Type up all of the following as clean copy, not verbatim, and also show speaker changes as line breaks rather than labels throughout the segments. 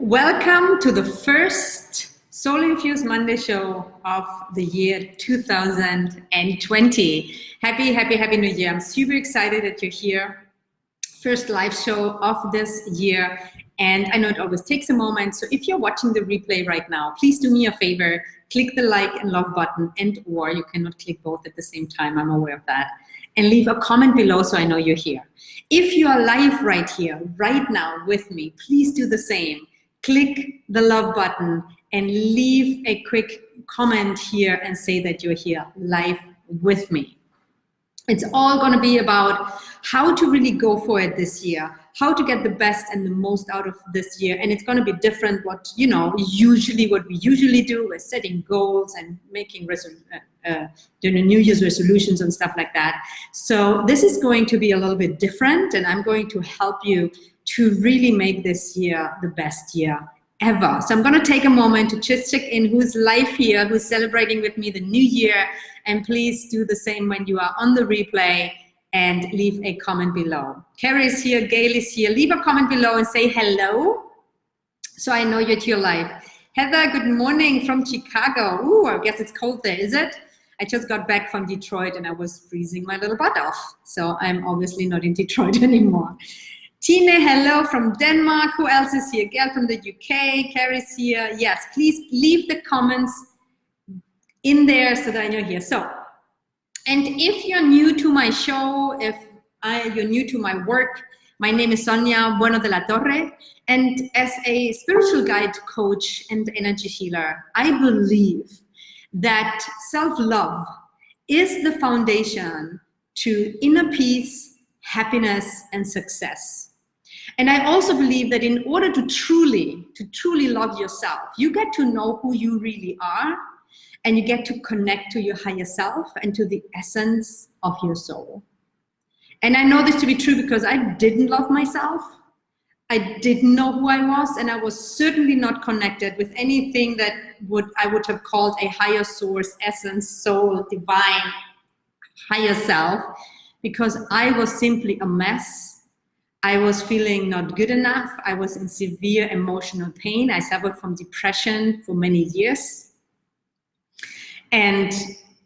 Welcome to the first Soul Infused Monday show of the year 2020. Happy New Year. I'm super excited that you're here. First live show of this year. And I know it always takes a moment. So if you're watching the replay right now, please do me a favor, click the like and love button, or you cannot click both at the same time. I'm aware of that. And leave a comment below so I know you're here. If you are live right here, right now with me, please do the same. Click the love button and leave a quick comment here and say that you're here live with me. It's all going to be about how to really go for it this year, how to get the best and the most out of this year. And it's going to be different what we usually do. We're setting goals and making New Year's resolutions and stuff like that. So this is going to be a little bit different, and I'm going to help you to really make this year the best year ever. So I'm going to take a moment to just check in who's live here, who's celebrating with me the new year, and please do the same when you are on the replay and leave a comment below. Carrie is here, Gail is here. Leave a comment below and say hello so I know you're here live. Heather, good morning from Chicago. Ooh, I guess it's cold there, is it? I just got back from Detroit and I was freezing my little butt off. So I'm obviously not in Detroit anymore. Tina, hello from Denmark. Who else is here? Gail from the UK. Carrie's here. Yes, please leave the comments in there so that I know you're here. So, and if you're new to my show, you're new to my work, my name is Sonia Bueno de la Torre. And as a spiritual guide coach and energy healer, I believe that self-love is the foundation to inner peace, happiness, and success. And I also believe that in order to truly love yourself, you get to know who you really are, and you get to connect to your higher self and to the essence of your soul. And I know this to be true because I didn't love myself. I didn't know who I was, and I was certainly not connected with anything that I would have called a higher source, essence, soul, divine, higher self, because I was simply a mess. I was feeling not good enough. I was in severe emotional pain. I suffered from depression for many years. And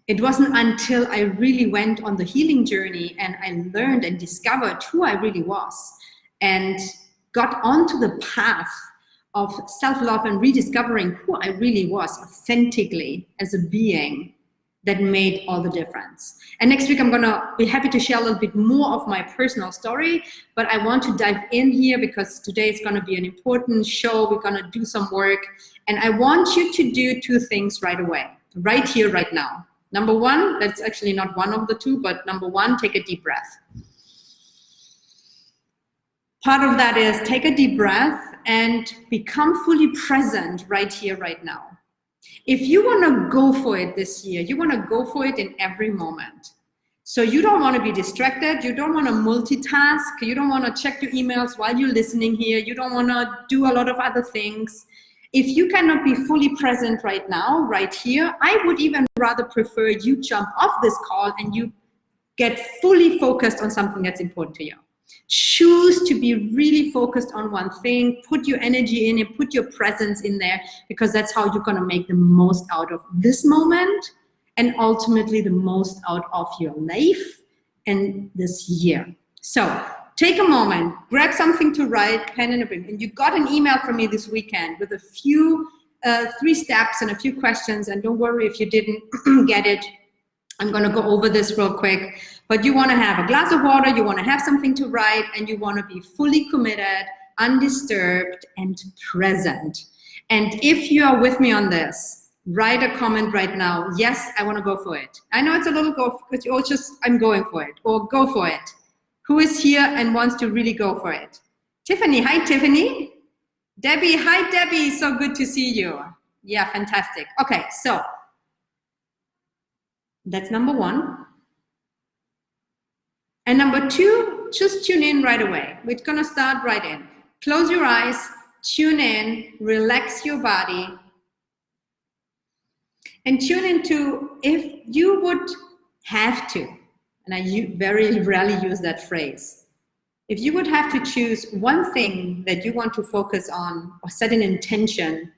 it wasn't until I really went on the healing journey and I learned and discovered who I really was and got onto the path of self-love and rediscovering who I really was authentically as a being that made all the difference. And next week I'm gonna be happy to share a little bit more of my personal story, but I want to dive in here because today is gonna be an important show. We're gonna do some work, and I want you to do two things right away, right here, right now. Number one, that's actually not one of the two, but number one, take a deep breath. Part of that is take a deep breath and become fully present right here, right now. If you want to go for it this year, you want to go for it in every moment. So you don't want to be distracted. You don't want to multitask. You don't want to check your emails while you're listening here. You don't want to do a lot of other things. If you cannot be fully present right now, right here, I would even rather prefer you jump off this call and you get fully focused on something that's important to you. Choose to be really focused on one thing, put your energy in it, put your presence in there, because that's how you're going to make the most out of this moment and ultimately the most out of your life and this year. So take a moment, grab something to write, pen and a paper. And you got an email from me this weekend with a few 3 steps and a few questions. And don't worry if you didn't get it. I'm going to go over this real quick, but you want to have a glass of water, you want to have something to write, and you want to be fully committed, undisturbed, and present. And if you are with me on this, write a comment right now. Yes, I want to go for it. I know it's a little go, but you all just, I'm going for it, or go for it. Who is here and wants to really go for it? Tiffany, hi Tiffany. Debbie, hi Debbie, so good to see you. Yeah, fantastic. Okay, so that's number one. And number two, just tune in right away. We're gonna start right in. Close your eyes, tune in, relax your body, and tune into if you would have to, and I very rarely use that phrase, If you would have to choose one thing that you want to focus on or set an intention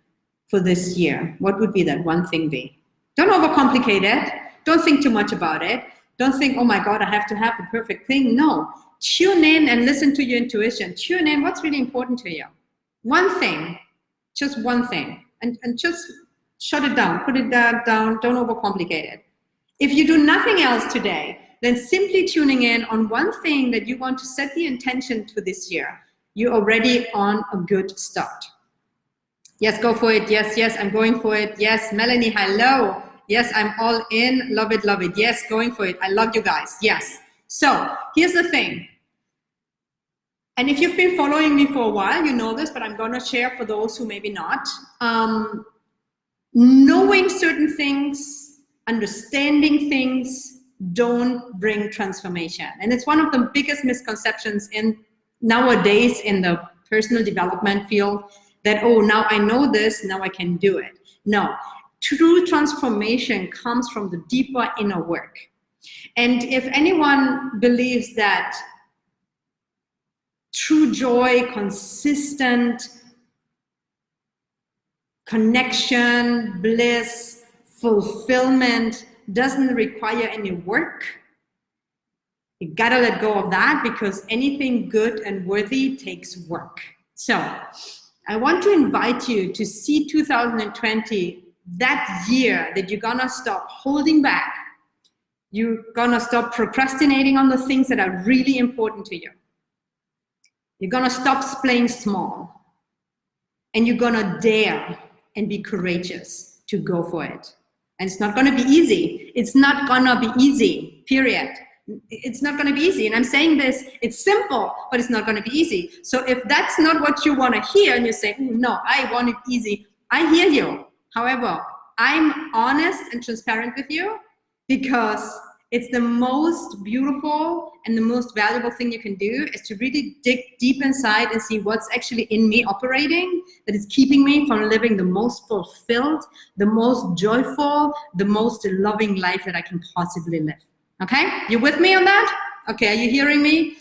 for this year, what would be that one thing be? Don't overcomplicate it. Don't think too much about it. Don't think, oh my God, I have to have the perfect thing. No, tune in and listen to your intuition. Tune in what's really important to you. One thing, just one thing, and just shut it down, put it down, don't overcomplicate it. If you do nothing else today, then simply tuning in on one thing that you want to set the intention for this year, you're already on a good start. Yes, go for it. Yes, yes, I'm going for it. Yes, Melanie, hello. Yes, I'm all in. Love it, love it. Yes, going for it. I love you guys. Yes. So here's the thing. And if you've been following me for a while, you know this, but I'm going to share for those who maybe not. Knowing certain things, understanding things, don't bring transformation. And it's one of the biggest misconceptions in nowadays in the personal development field that, oh, now I know this, now I can do it. No, true transformation comes from the deeper inner work. And if anyone believes that true joy, consistent connection, bliss, fulfillment doesn't require any work, you gotta let go of that, because anything good and worthy takes work. So I want to invite you to see 2020, that year that you're gonna stop holding back. You're gonna stop procrastinating on the things that are really important to you. You're gonna stop playing small, and you're gonna dare and be courageous to go for it. And it's not gonna be easy. It's not gonna be easy, period. It's not gonna be easy. And I'm saying this, it's simple, but it's not gonna be easy. So if that's not what you wanna hear and you say, no, I want it easy, I hear you. However, I'm honest and transparent with you, because it's the most beautiful and the most valuable thing you can do is to really dig deep inside and see what's actually in me operating that is keeping me from living the most fulfilled, the most joyful, the most loving life that I can possibly live. Okay, you with me on that? Okay, are you hearing me?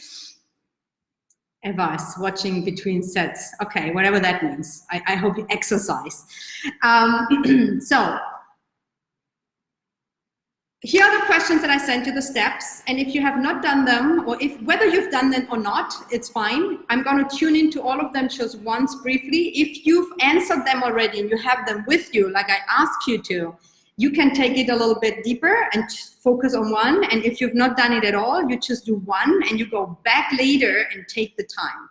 Eva is watching between sets. Okay, whatever that means. I hope you exercise. So here are the questions that I sent you, the steps. And if you have not done them, or if whether you've done them or not, it's fine. I'm going to tune into all of them just once briefly. If you've answered them already and you have them with you, like I asked you to, you can take it a little bit deeper and focus on one. And if you've not done it at all, you just do one and you go back later and take the time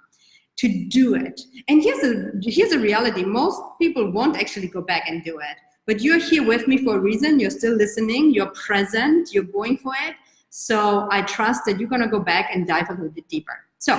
to do it. And here's a reality. Most people won't actually go back and do it. But you're here with me for a reason. You're still listening. You're present. You're going for it. So I trust that you're going to go back and dive a little bit deeper. So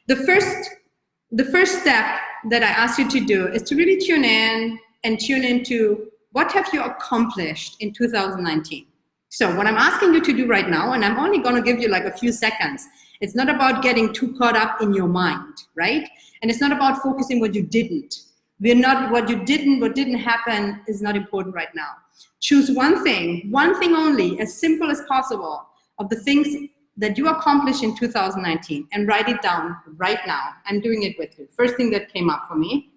the first step that I ask you to do is to really tune in and tune into what have you accomplished in 2019. So what I'm asking you to do right now, and I'm only going to give you like a few seconds. It's not about getting too caught up in your mind, right? And it's not about focusing what you didn't. What didn't happen is not important right now. Choose one thing only, as simple as possible, of the things that you accomplished in 2019 and write it down right now. I'm doing it with you. First thing that came up for me.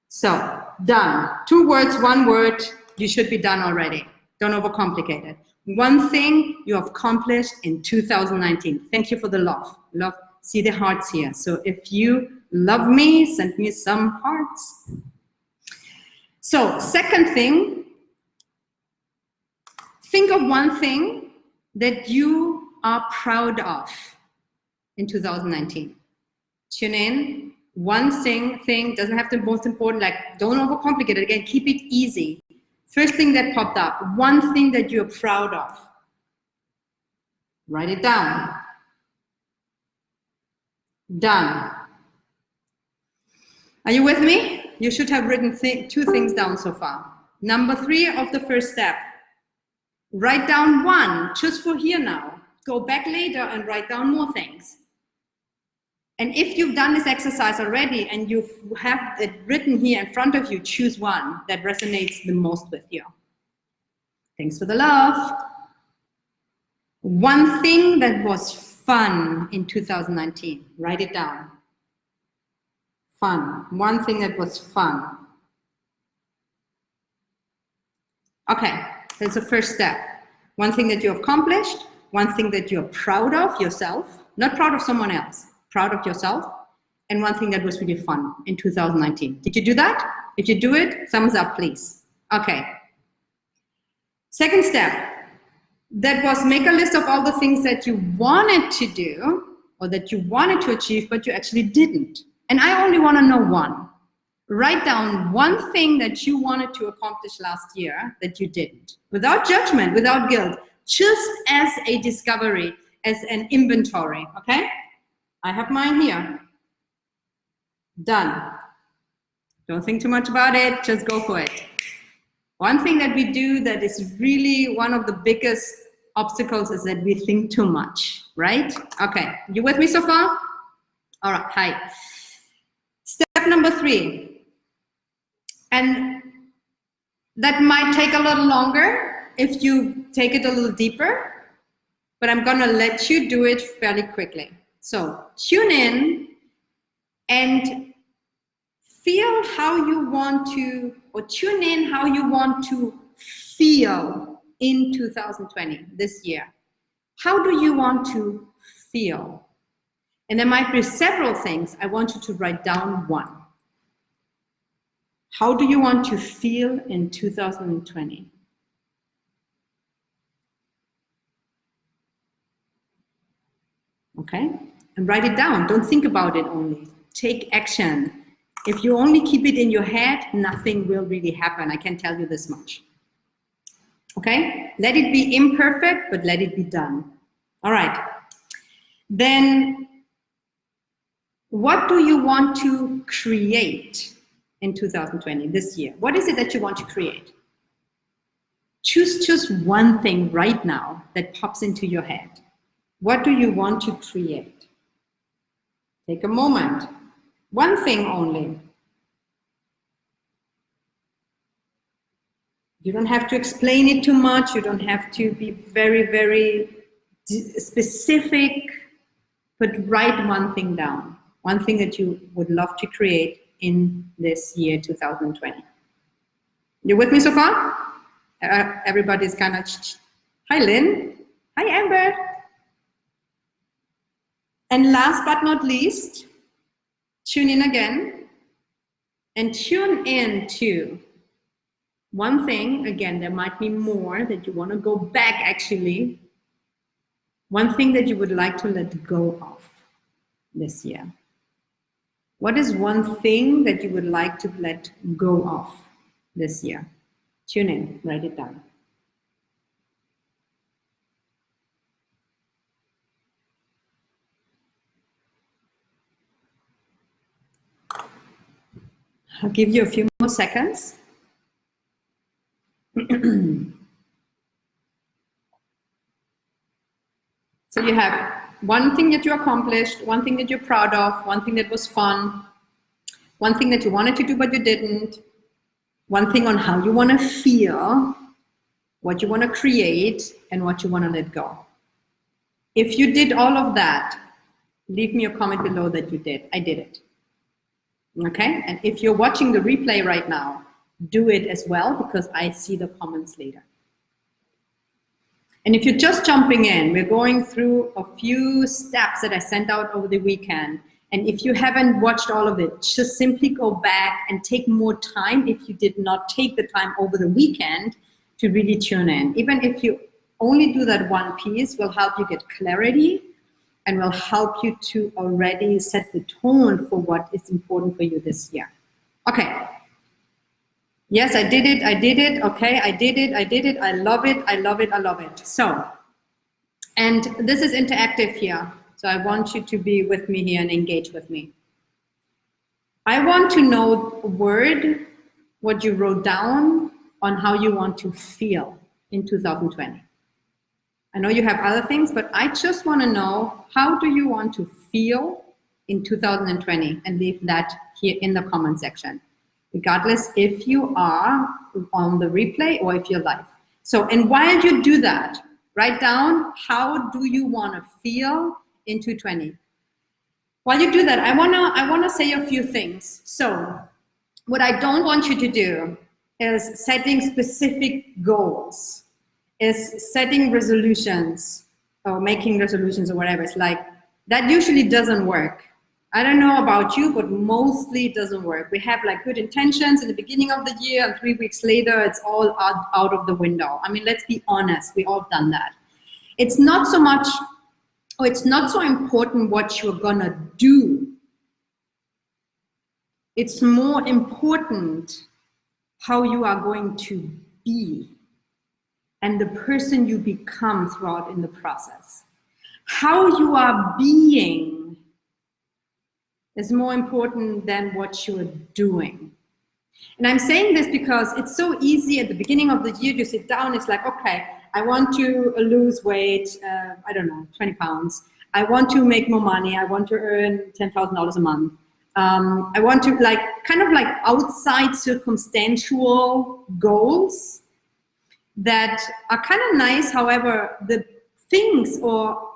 So, done. 2 words, 1 word, you should be done already. Don't overcomplicate it. One thing you have accomplished in 2019. Thank you for the love. Love, see the hearts here. So if you love me, send me some hearts. So second thing, think of one thing that you are proud of in 2019. Tune in. One thing doesn't have to be most important, like don't overcomplicate it. Again, keep it easy. First thing that popped up, one thing that you're proud of. Write it down. Done. Are you with me? You should have written 2 things down so far. Number 3 of the first step. Write down 1, just for here now. Go back later and write down more things. And if you've done this exercise already and you have it written here in front of you, choose one that resonates the most with you. Thanks for the love. One thing that was fun in 2019? Write it down. Fun. One thing that was fun. Okay, that's the first step. One thing that you accomplished, one thing that you're proud of yourself, not proud of someone else, proud of yourself, and one thing that was really fun in 2019. Did you do that? If you do it, thumbs up, please. Okay. Second step, that was make a list of all the things that you wanted to do or that you wanted to achieve, but you actually didn't. And I only want to know one. Write down one thing that you wanted to accomplish last year that you didn't, without judgment, without guilt, just as a discovery, as an inventory, okay? I have mine here. Done. Don't think too much about it, just go for it. One thing that we do that is really one of the biggest obstacles is that we think too much, right? Okay, you with me so far? All right, hi. Step number 3. And that might take a little longer if you take it a little deeper, but I'm gonna let you do it fairly quickly. So tune in and feel how you want to, or tune in how you want to feel in 2020, this year. How do you want to feel? And there might be several things. I want you to write down one. How do you want to feel in 2020? Okay, and write it down. Don't think about it only. Take action. If you only keep it in your head, nothing will really happen. I can tell you this much. Okay, let it be imperfect, but let it be done. All right, then what do you want to create in 2020, this year? What is it that you want to create? Choose just one thing right now that pops into your head. What do you want to create? Take a moment. One thing only. You don't have to explain it too much. You don't have to be very, very specific, but write one thing down. One thing that you would love to create in this year, 2020. You with me so far? Everybody's kind of, hi Lynn, hi Amber. And last but not least, tune in again and tune in to one thing. Again, there might be more that you want to go back actually. One thing that you would like to let go of this year. What is one thing that you would like to let go of this year? Tune in, write it down. I'll give you a few more seconds. So you have one thing that you accomplished, one thing that you're proud of, one thing that was fun, one thing that you wanted to do but you didn't, one thing on how you want to feel, what you want to create, and what you want to let go. If you did all of that, leave me a comment below that you did. I did it. Okay? And if you're watching the replay right now, do it as well, because I see the comments later. And if you're just jumping in, we're going through a few steps that I sent out over the weekend. And if you haven't watched all of it, just simply go back and take more time if you did not take the time over the weekend to really tune in. Even if you only do that one piece, will help you get clarity and will help you to already set the tone for what is important for you this year. Okay. Yes, I did it. I did it. Okay, I did it. I did it. I love it. I love it. I love it. So, and this is interactive here. So I want you to be with me here and engage with me. I want to know a word, what you wrote down on how you want to feel in 2020. I know you have other things, but I just want to know, how do you want to feel in 2020? And leave that here in the comment section, regardless if you are on the replay or if you're live. So, and while you do that, write down, how do you want to feel in 220. While you do that, I wanna say a few things. So what I don't want you to do is setting specific goals, is setting resolutions or making resolutions or whatever. It's like, that usually doesn't work. I don't know about you, but mostly it doesn't work. We have like good intentions in the beginning of the year, and 3 weeks later, it's all out of the window. I mean, let's be honest, we all done that. It's not so much, or it's not so important what you're gonna do. It's more important how you are going to be and the person you become throughout in the process. How you are being is more important than what you're doing. And I'm saying this because it's so easy at the beginning of the year to sit down. It's like, okay, I want to lose weight, I don't know, 20 pounds. I want to make more money. I want to earn $10,000 a month. I want to kind of like outside circumstantial goals that are kind of nice. However, the things or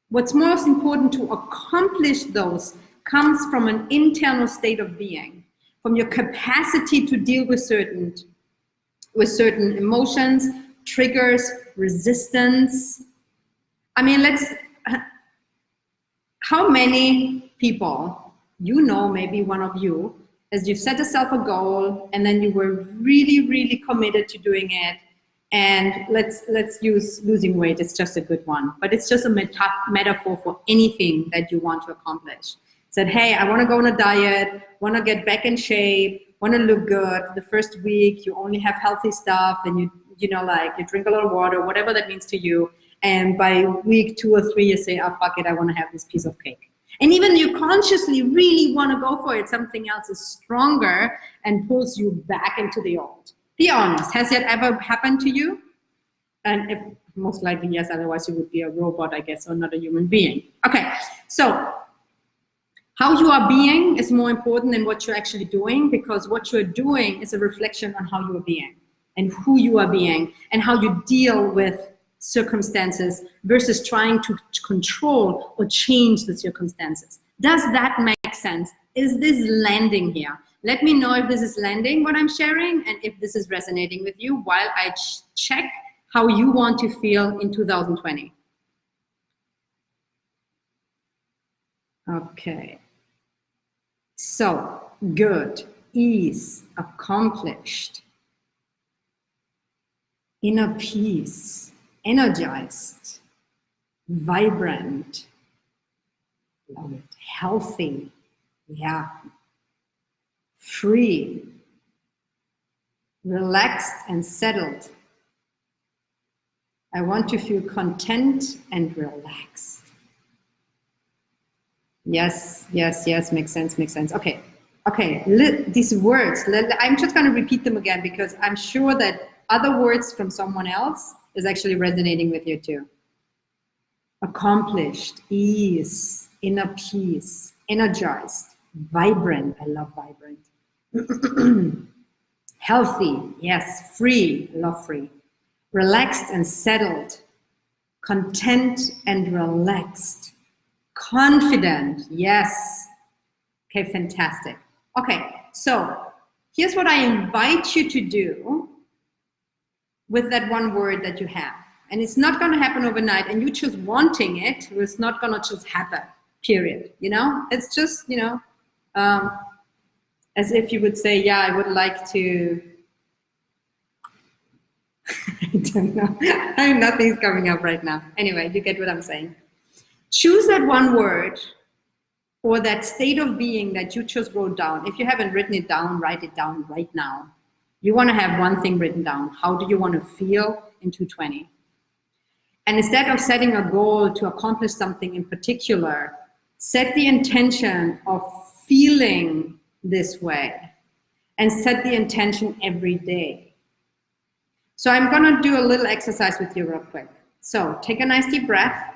what's most important to accomplish those comes from an internal state of being, from your capacity to deal with certain emotions, triggers, resistance. I mean, how many people, maybe one of you, as you've set yourself a goal and then you were really, really committed to doing it, and let's use losing weight, it's just a good one, but it's just a metaphor for anything that you want to accomplish. Said, hey, I want to go on a diet, want to get back in shape, want to look good. The first week you only have healthy stuff, and you drink a lot of water, whatever that means to you. And by week 2 or 3, you say, oh, fuck it, I want to have this piece of cake. And even you consciously really want to go for it, something else is stronger and pulls you back into the old. Be honest, has that ever happened to you? And if, most likely yes, otherwise you would be a robot, I guess, or not a human being. Okay, so how you are being is more important than what you're actually doing, because what you're doing is a reflection on how you are being and who you are being and how you deal with circumstances versus trying to control or change the circumstances. Does that make sense? Is this landing here? Let me know if this is landing, what I'm sharing, and if this is resonating with you while I check how you want to feel in 2020. Okay. So, good, ease, accomplished, inner peace, energized, vibrant, love it, healthy, yeah, free, relaxed and settled. I want to feel content and relaxed. Yes, yes, yes, makes sense, makes sense. Okay, these words, I'm just going to repeat them again because I'm sure that other words from someone else is actually resonating with you too. Accomplished, ease, inner peace, energized, vibrant, I love vibrant. Healthy, yes, free, I love free. Relaxed and settled, content and relaxed, confident, yes. Okay, fantastic. Okay, so here's what I invite you to do with that one word that you have. And it's not going to happen overnight, and you just wanting it, it's not going to just happen, period. It's just, as if you would say, yeah, I would like to, I don't know, nothing's coming up right now. Anyway, you get what I'm saying. Choose that one word or that state of being that you just wrote down. If you haven't written it down, write it down right now. You want to have one thing written down. How do you want to feel in 2020? And instead of setting a goal to accomplish something in particular, set the intention of feeling this way and set the intention every day. So I'm going to do a little exercise with you real quick. So take a nice deep breath.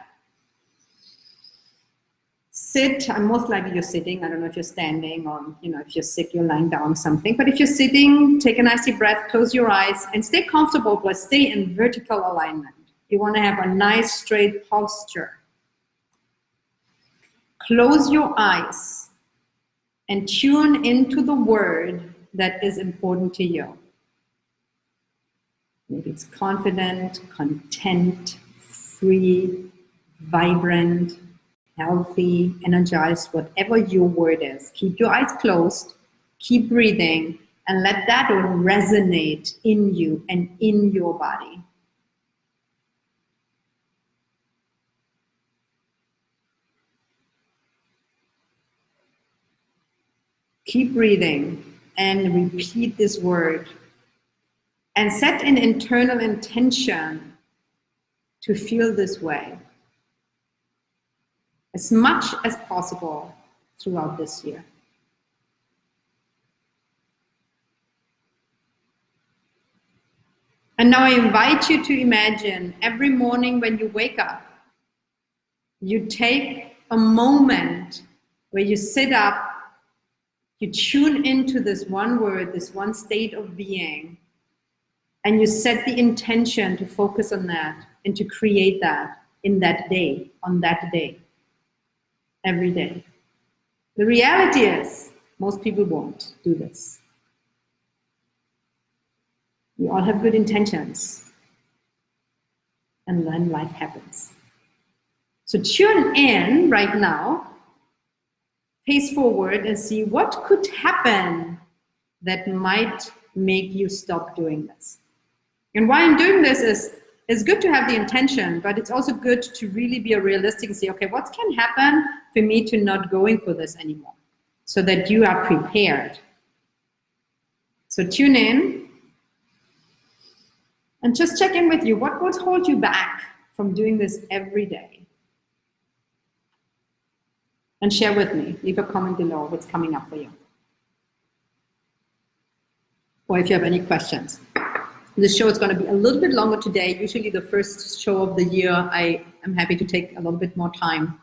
Sit, and most likely you're sitting. I don't know if you're standing or, if you're sick, you're lying down or something. But if you're sitting, take a nice deep breath, close your eyes, and stay comfortable, but stay in vertical alignment. You want to have a nice straight posture. Close your eyes and tune into the word that is important to you. Maybe it's confident, content, free, vibrant, healthy, energized, whatever your word is. Keep your eyes closed, keep breathing, and let that resonate in you and in your body. Keep breathing and repeat this word. And set an internal intention to feel this way as much as possible throughout this year. And now I invite you to imagine every morning when you wake up, you take a moment where you sit up, you tune into this one word, this one state of being, and you set the intention to focus on that and to create that in that day, on that day, every day. The reality is, most people won't do this. We all have good intentions, and then life happens. So tune in right now, pace forward, and see what could happen that might make you stop doing this. And why I'm doing this is, it's good to have the intention, but it's also good to really be realistic and say, okay, what can happen for me to not going for this anymore? So that you are prepared. So tune in and just check in with you. What would hold you back from doing this every day? And share with me. Leave a comment below what's coming up for you. Or if you have any questions. This show is going to be a little bit longer today. Usually the first show of the year, I am happy to take a little bit more time.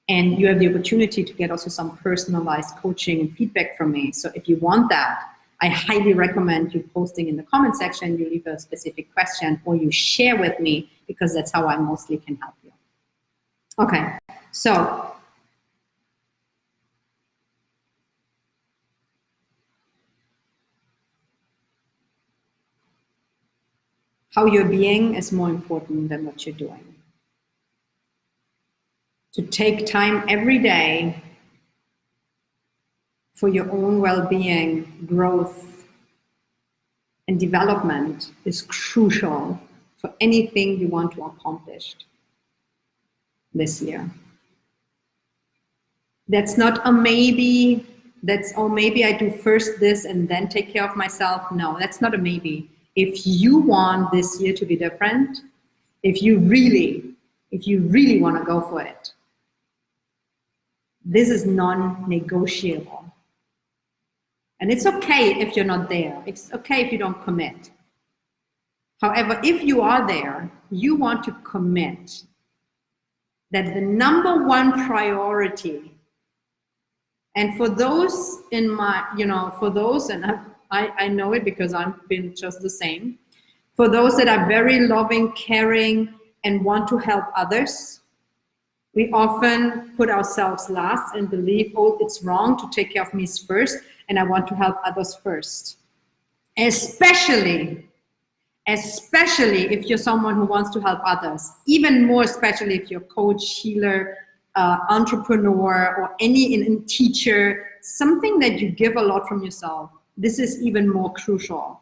And you have the opportunity to get also some personalized coaching and feedback from me. So if you want that, I highly recommend you posting in the comment section, you leave a specific question, or you share with me, because that's how I mostly can help you. Okay, so how you're being is more important than what you're doing. To take time every day for your own well-being, growth, and development is crucial for anything you want to accomplish this year. That's not a maybe, that's, oh, maybe I do first this and then take care of myself. No, that's not a maybe. If you want this year to be different, if you really want to go for it, this is non-negotiable. And it's okay if you're not there. It's okay if you don't commit. However, if you are there, you want to commit that the number one priority, and for those in my, for those, and I know it because I've been just the same. For those that are very loving, caring, and want to help others, we often put ourselves last and believe, oh, it's wrong to take care of me first, and I want to help others first. Especially if you're someone who wants to help others. Even more especially if you're a coach, healer, entrepreneur, or any teacher, something that you give a lot from yourself. This is even more crucial.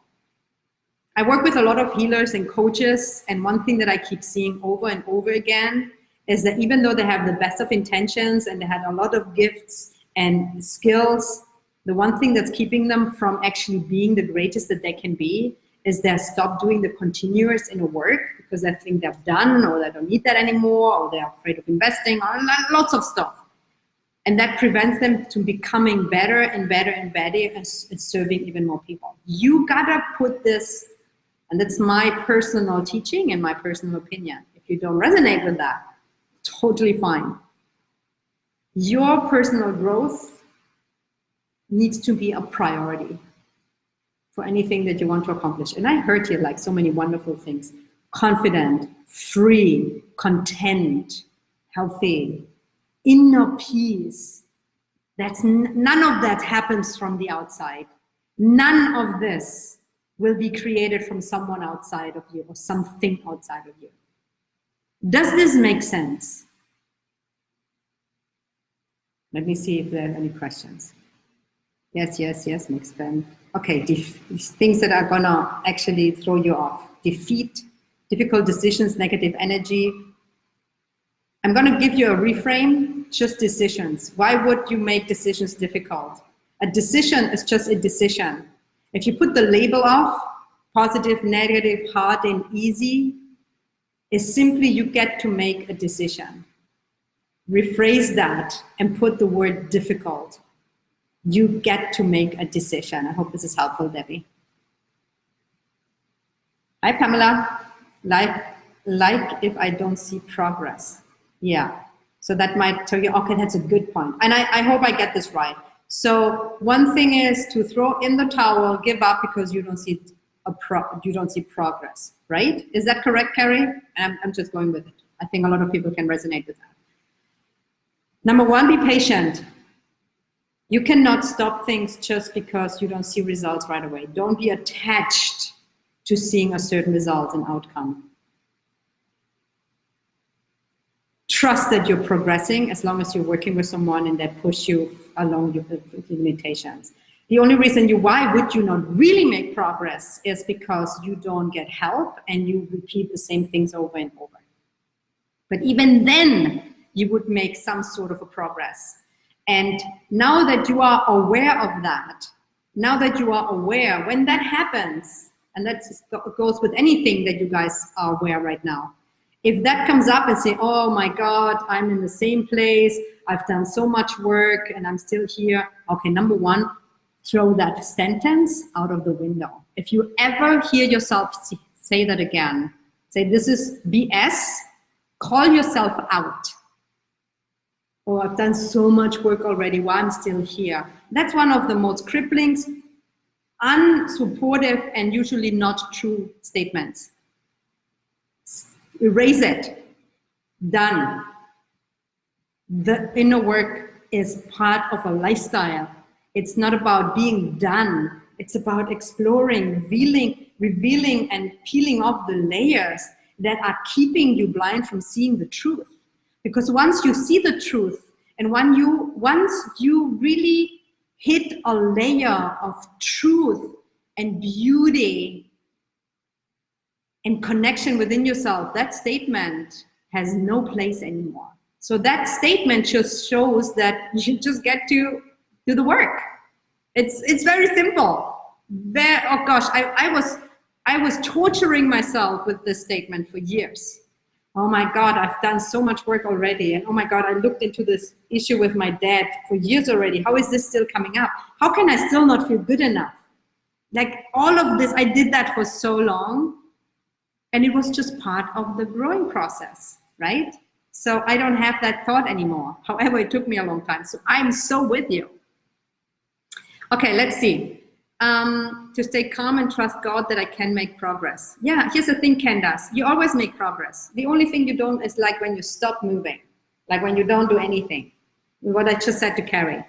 I work with a lot of healers and coaches, and one thing that I keep seeing over and over again is that even though they have the best of intentions and they had a lot of gifts and skills, the one thing that's keeping them from actually being the greatest that they can be is they stop doing the continuous inner work because they think they've done, or they don't need that anymore, or they're afraid of investing, or lots of stuff. And that prevents them from becoming better and better and better and serving even more people. You gotta put this, and that's my personal teaching and my personal opinion. If you don't resonate with that, totally fine. Your personal growth needs to be a priority for anything that you want to accomplish. And I heard here like so many wonderful things. confident, free, content, healthy, inner peace. None of that happens from the outside. None of this will be created from someone outside of you or something outside of you. Does this make sense? Let me see if there are any questions. Yes, makes sense. Okay, these things that are gonna actually throw you off. Defeat, difficult decisions, negative energy. I'm gonna give you a reframe, just decisions. Why would you make decisions difficult? A decision is just a decision. If you put the label off, positive, negative, hard, and easy, is simply you get to make a decision. Rephrase that and put the word difficult. You get to make a decision. I hope this is helpful, Debbie. Hi, Pamela. Like if I don't see progress. Yeah, so that might tell you, okay, that's a good point. And I hope I get this right. So one thing is to throw in the towel, give up because you don't see progress, right? Is that correct, Carrie? I'm just going with it. I think a lot of people can resonate with that. Number one, be patient. You cannot stop things just because you don't see results right away. Don't be attached to seeing a certain result and outcome. Trust that you're progressing as long as you're working with someone and that push you along your limitations. The only reason why would you not really make progress is because you don't get help and you repeat the same things over and over. But even then, you would make some sort of a progress. And now that you are aware of that, now that you are aware, when that happens, and that goes with anything that you guys are aware right now, if that comes up and say, oh my God, I'm in the same place, I've done so much work and I'm still here. Okay, number one, throw that sentence out of the window. If you ever hear yourself say that again, say this is BS, call yourself out. Oh, I've done so much work already, why I'm still here. That's one of the most crippling, unsupportive, and usually not true statements. Erase it. Done. The inner work is part of a lifestyle. It's not about being done. It's about exploring, revealing, and peeling off the layers that are keeping you blind from seeing the truth. Because once you see the truth, and once you really hit a layer of truth and beauty and connection within yourself, that statement has no place anymore. So that statement just shows that you just get to do the work. It's very simple. Oh gosh, I was torturing myself with this statement for years. Oh my God, I've done so much work already. And oh my God, I looked into this issue with my dad for years already. How is this still coming up? How can I still not feel good enough? Like all of this, I did that for so long. And it was just part of the growing process, right? So I don't have that thought anymore. However, it took me a long time. So I'm so with you. Okay, let's see. To stay calm and trust God that I can make progress. Yeah, here's the thing, Candace. You always make progress. The only thing you don't is like when you stop moving, like when you don't do anything. What I just said to Carrie.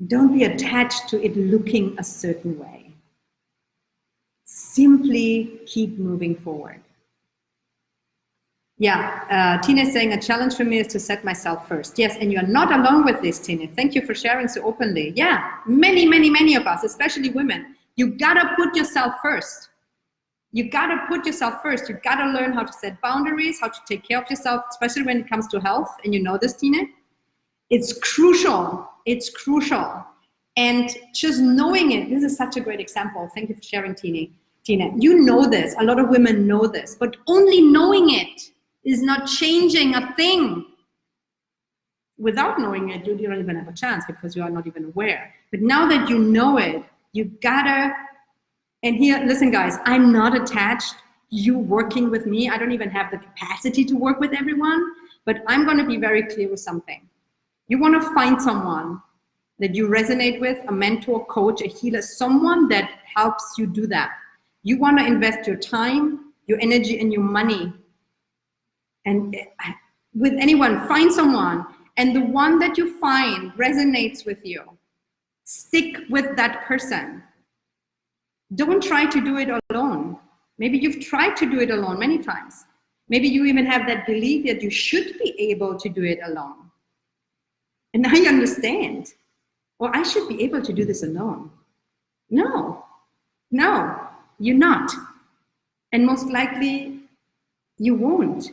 Don't be attached to it looking a certain way. Simply keep moving forward. Yeah, Tina is saying a challenge for me is to set myself first. Yes, and you're not alone with this, Tina. Thank you for sharing so openly. Yeah, many of us, especially women, you gotta put yourself first. You gotta put yourself first. You gotta learn how to set boundaries, how to take care of yourself, especially when it comes to health. And you know this, Tina. It's crucial. It's crucial. And just knowing it, this is such a great example. Thank you for sharing, Tina. You know this. A lot of women know this, but only knowing it is not changing a thing. Without knowing it, you don't even have a chance because you are not even aware. But now that you know it, you gotta, and here, listen guys, I'm not attached. You working with me, I don't even have the capacity to work with everyone, but I'm gonna be very clear with something. You wanna find someone that you resonate with, a mentor, coach, a healer, someone that helps you do that. You want to invest your time, your energy, and your money. And with anyone, find someone. And the one that you find resonates with you. Stick with that person. Don't try to do it alone. Maybe you've tried to do it alone many times. Maybe you even have that belief that you should be able to do it alone. And now you understand. Or I should be able to do this alone. No, you're not. And most likely you won't,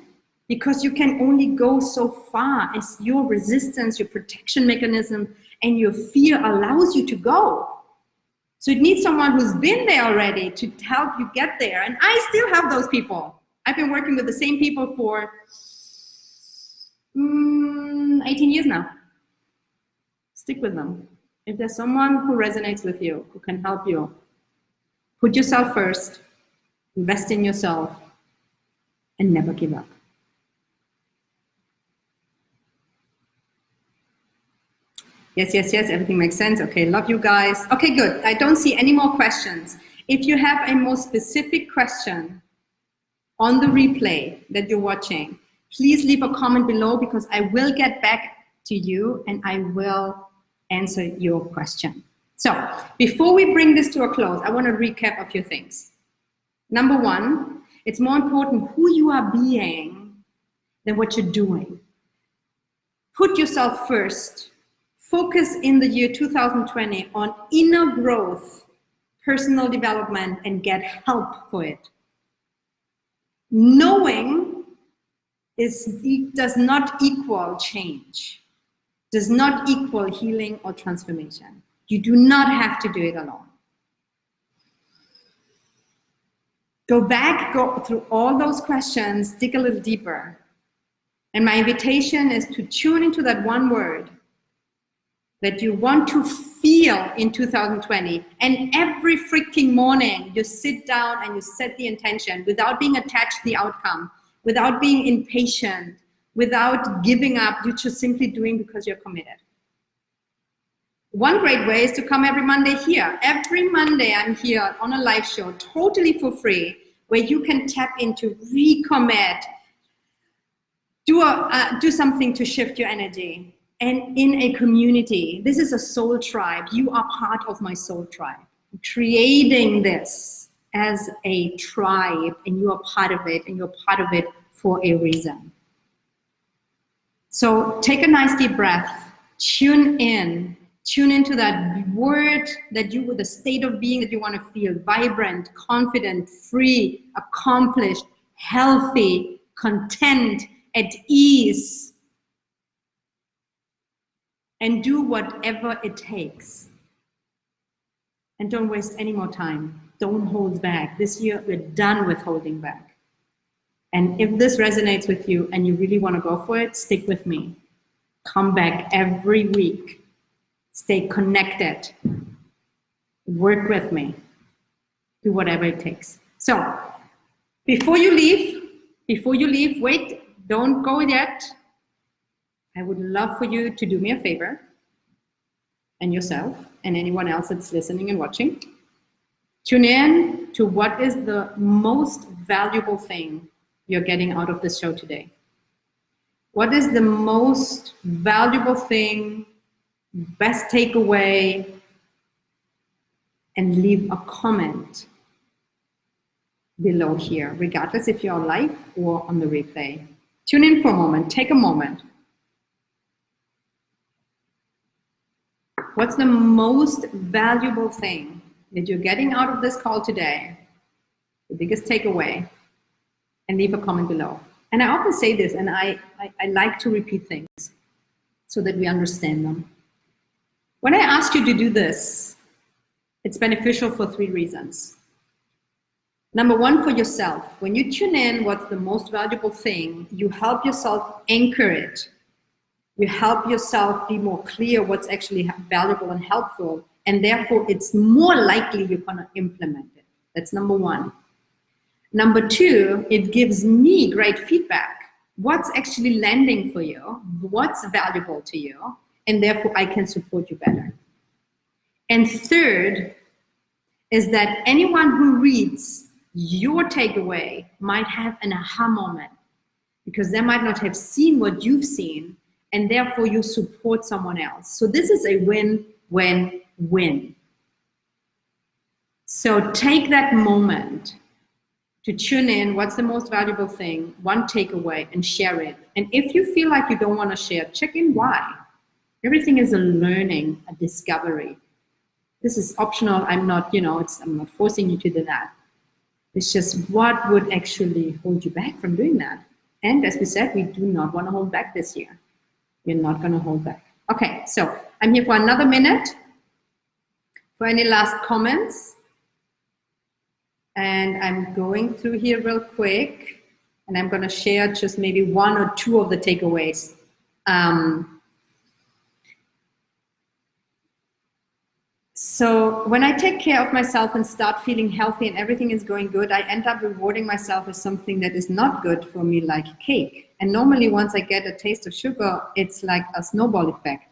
because you can only go so far as your resistance, your protection mechanism, and your fear allows you to go. So it needs someone who's been there already to help you get there. And I still have those people. I've been working with the same people for 18 years now. Stick with them. If there's someone who resonates with you, who can help you, put yourself first, invest in yourself, and never give up. Yes, everything makes sense. Okay, love you guys. Okay, good. I don't see any more questions. If you have a more specific question on the replay that you're watching, please leave a comment below, because I will get back to you and I will answer your question. So before we bring this to a close, I want to recap a few things. Number one, it's more important who you are being than what you're doing. Put yourself first. Focus in the year 2020 on inner growth, personal development, and get help for it. Knowing does not equal change, does not equal healing or transformation. You do not have to do it alone. Go back, go through all those questions, dig a little deeper. And my invitation is to tune into that one word that you want to feel in 2020. And every freaking morning, you sit down and you set the intention without being attached to the outcome, without being impatient, without giving up. You're just simply doing because you're committed. One great way is to come every Monday here. Every Monday, I'm here on a live show, totally for free, where you can tap into, recommit, do something to shift your energy. And in a community, this is a soul tribe. You are part of my soul tribe. I'm creating this as a tribe, and you are part of it, and you're part of it for a reason. So take a nice deep breath, tune into that word that you, with the state of being that you want to feel: vibrant, confident, free, accomplished, healthy, content, at ease. And do whatever it takes. And don't waste any more time. Don't hold back. This year, we're done with holding back. And if this resonates with you and you really want to go for it, stick with me. Come back every week. Stay connected. Work with me. Do whatever it takes. So, before you leave, wait, don't go yet. I would love for you to do me a favor, and yourself and anyone else that's listening and watching. Tune in to what is the most valuable thing you're getting out of this show today. What is the most valuable thing, best takeaway, and leave a comment below here, regardless if you're live or on the replay. Tune in for a moment, take a moment. What's the most valuable thing that you're getting out of this call today? The biggest takeaway? And leave a comment below. And I often say this, and I like to repeat things so that we understand them. When I ask you to do this, it's beneficial for 3 reasons. Number one, for yourself. When you tune in, what's the most valuable thing, you help yourself anchor it. You help yourself be more clear what's actually valuable and helpful, and therefore it's more likely you're going to implement it. That's number one. Number two, it gives me great feedback. What's actually landing for you? What's valuable to you? And therefore I can support you better. And third, is that anyone who reads your takeaway might have an aha moment, because they might not have seen what you've seen, and therefore you support someone else. So this is a win-win-win. So take that moment to tune in, what's the most valuable thing, one takeaway, and share it. And if you feel like you don't want to share, check in why. Everything is a learning, a discovery. This is optional. I'm not, I'm not forcing you to do that. It's just what would actually hold you back from doing that. And as we said, we do not want to hold back this year. We're not going to hold back. Okay, so I'm here for another minute for any last comments. And I'm going through here real quick, and I'm going to share just maybe one or two of the takeaways. So when I take care of myself and start feeling healthy and everything is going good, I end up rewarding myself with something that is not good for me, like cake. And normally once I get a taste of sugar, it's like a snowball effect.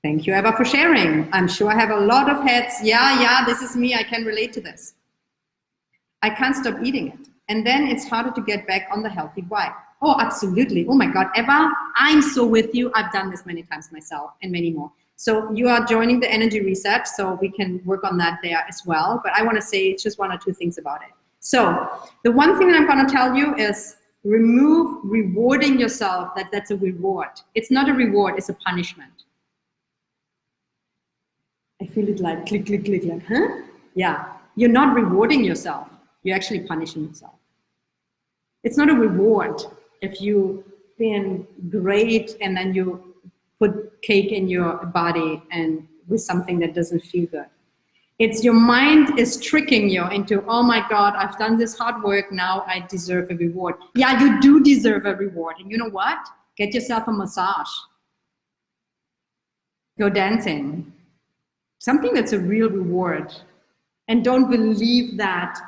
Thank you, Eva, for sharing. I'm sure I have a lot of heads. Yeah, this is me. I can relate to this. I can't stop eating it. And then it's harder to get back on the healthy vibe. Oh, absolutely. Oh my God, Eva, I'm so with you. I've done this many times myself and many more. So you are joining the energy reset, so we can work on that there as well. But I want to say just one or two things about it. So the one thing that I'm going to tell you is remove rewarding yourself. That's a reward. It's not a reward, it's a punishment. I feel it like click, click, click, like, huh? Yeah, you're not rewarding yourself. You're actually punishing yourself. It's not a reward if you've been great and then you put cake in your body and with something that doesn't feel good. It's your mind is tricking you into, oh my God, I've done this hard work, now I deserve a reward. Yeah, you do deserve a reward. And you know what? Get yourself a massage. Go dancing. Something that's a real reward. And don't believe that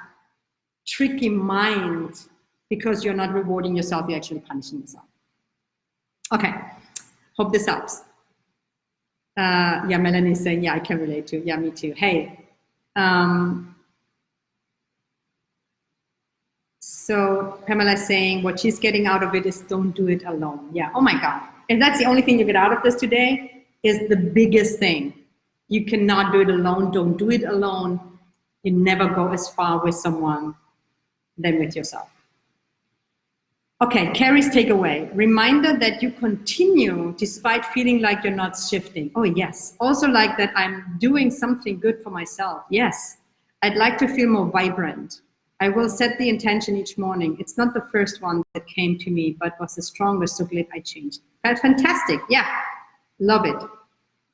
tricky mind, because you're not rewarding yourself, you're actually punishing yourself. Okay, hope this helps. Yeah, Melanie's saying, yeah, I can relate to. Yeah, me too. Hey, so Pamela's saying what she's getting out of it is don't do it alone. Yeah, oh my God. If that's the only thing you get out of this today, is the biggest thing. You cannot do it alone. Don't do it alone. You never go as far with someone than with yourself. Okay, Carrie's takeaway. Reminder that you continue despite feeling like you're not shifting. Oh yes. Also like that I'm doing something good for myself. Yes. I'd like to feel more vibrant. I will set the intention each morning. It's not the first one that came to me, but was the strongest, so glad I changed. Fantastic. Yeah. Love it.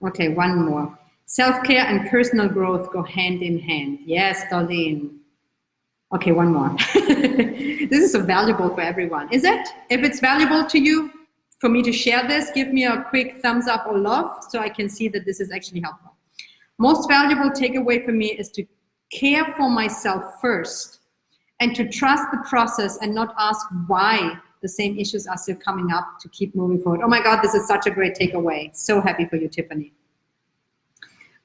Okay, one more. Self-care and personal growth go hand in hand. Yes, Darlene. Okay, one more. This is so valuable for everyone. Is it? If it's valuable to you, for me to share this, give me a quick thumbs up or love so I can see that this is actually helpful. Most valuable takeaway for me is to care for myself first and to trust the process and not ask why the same issues are still coming up, to keep moving forward. Oh my God, this is such a great takeaway. So happy for you, Tiffany.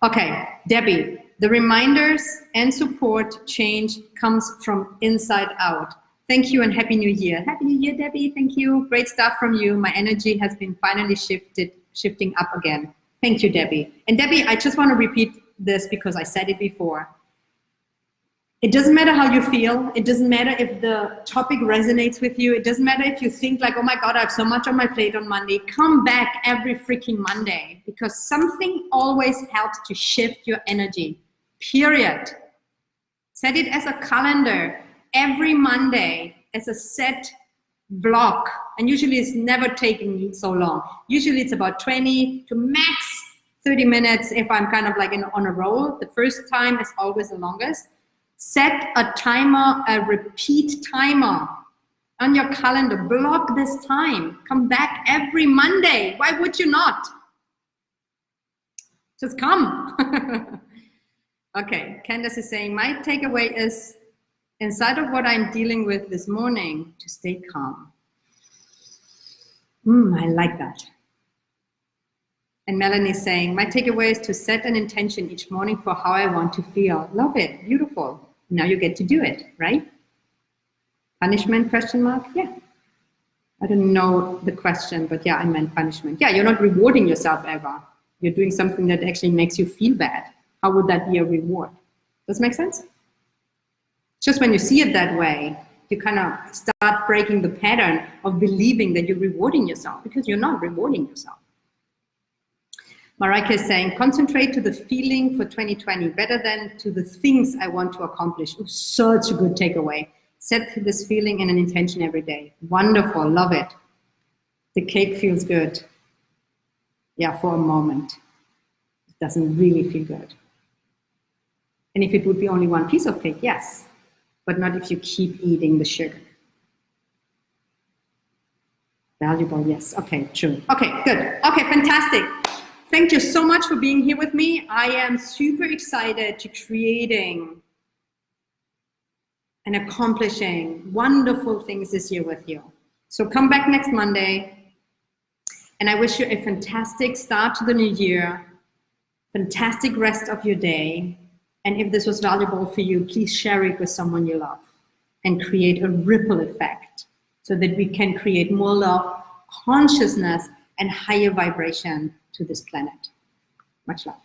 Okay, Debbie, the reminders and support change comes from inside out. Thank you and Happy New Year. Happy New Year, Debbie. Thank you. Great stuff from you. My energy has been finally shifting up again. Thank you, Debbie. And Debbie, I just want to repeat this because I said it before. It doesn't matter how you feel. It doesn't matter if the topic resonates with you. It doesn't matter if you think like, oh my God, I have so much on my plate on Monday. Come back every freaking Monday, because something always helps to shift your energy, period. Set it as a calendar every Monday as a set block. And usually it's never taking so long. Usually it's about 20 to max 30 minutes if I'm kind of like on a roll. The first time is always the longest. Set a timer, a repeat timer on your calendar. Block this time. Come back every Monday. Why would you not? Just come. Okay, Candace is saying, my takeaway is, inside of what I'm dealing with this morning, to stay calm. I like that. And Melanie is saying, my takeaway is to set an intention each morning for how I want to feel. Love it. Beautiful. Now you get to do it, right? Punishment, question mark? Yeah. I don't know the question, but yeah, I meant punishment. Yeah, you're not rewarding yourself ever. You're doing something that actually makes you feel bad. How would that be a reward? Does that make sense? Just when you see it that way, you kind of start breaking the pattern of believing that you're rewarding yourself, because you're not rewarding yourself. Marika is saying, concentrate to the feeling for 2020 better than to the things I want to accomplish. Oh, such a good takeaway. Set this feeling and an intention every day. Wonderful, love it. The cake feels good. Yeah, for a moment. It doesn't really feel good. And if it would be only one piece of cake, yes, but not if you keep eating the sugar. Valuable, yes, okay, true. Okay, good, okay, fantastic. Thank you so much for being here with me. I am super excited to creating and accomplishing wonderful things this year with you. So come back next Monday, and I wish you a fantastic start to the new year, fantastic rest of your day. And if this was valuable for you, please share it with someone you love and create a ripple effect so that we can create more love, consciousness, and higher vibration to this planet. Much love.